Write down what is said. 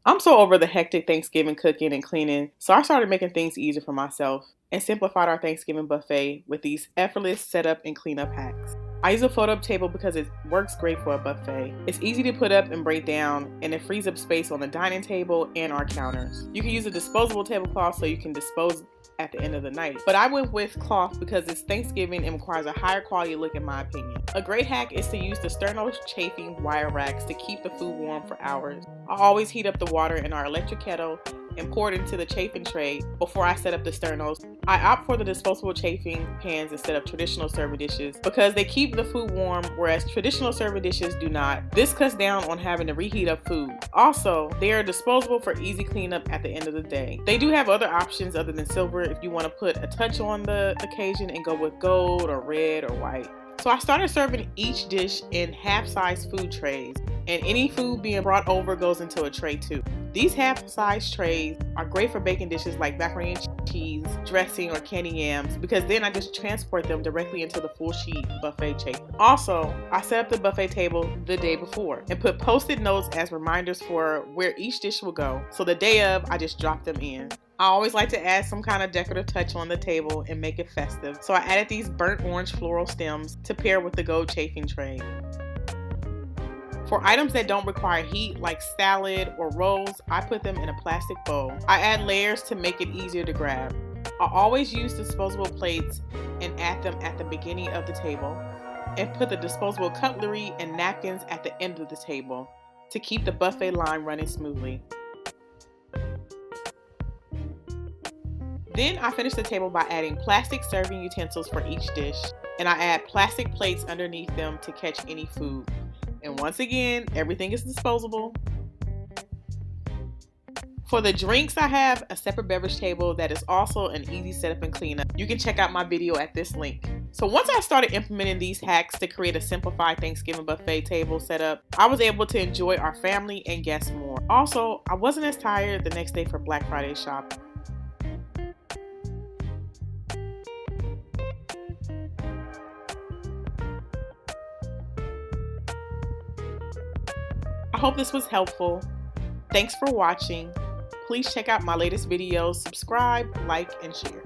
I'm so over the hectic Thanksgiving cooking and cleaning, so I started making things easier for myself and simplified our Thanksgiving buffet with these effortless setup and cleanup hacks. I use a fold-up table because it works great for a buffet. It's easy to put up and break down, and it frees up space on the dining table and our counters. You can use a disposable tablecloth so you can dispose at the end of the night. But I went with cloth because it's Thanksgiving and requires a higher quality look in my opinion. A great hack is to use the Sternos chafing wire racks to keep the food warm for hours. I always heat up the water in our electric kettle and pour it into the chafing tray before I set up the Sternos. I opt for the disposable chafing pans instead of traditional serving dishes because they keep the food warm, whereas traditional serving dishes do not. This cuts down on having to reheat up food. Also, they are disposable for easy cleanup at the end of the day. They do have other options other than silver if you want to put a touch on the occasion and go with gold or red or white. So I started serving each dish in half-size food trays, and any food being brought over goes into a tray too. These half-size trays are great for baking dishes like macaroni and cheese, dressing, or candy yams because then I just transport them directly into the full sheet buffet chafer. Also, I set up the buffet table the day before and put post-it notes as reminders for where each dish will go. So the day of, I just drop them in. I always like to add some kind of decorative touch on the table and make it festive. So I added these burnt orange floral stems to pair with the gold chafing tray. For items that don't require heat, like salad or rolls, I put them in a plastic bowl. I add layers to make it easier to grab. I always use disposable plates and add them at the beginning of the table, and put the disposable cutlery and napkins at the end of the table to keep the buffet line running smoothly. Then I finish the table by adding plastic serving utensils for each dish, and I add plastic plates underneath them to catch any food. And once again, everything is disposable. For the drinks, I have a separate beverage table that is also an easy setup and cleanup. You can check out my video at this link. So once I started implementing these hacks to create a simplified Thanksgiving buffet table setup, I was able to enjoy our family and guests more. Also, I wasn't as tired the next day for Black Friday shopping. I hope this was helpful. Thanks for watching. Please check out my latest videos, subscribe, like, and share.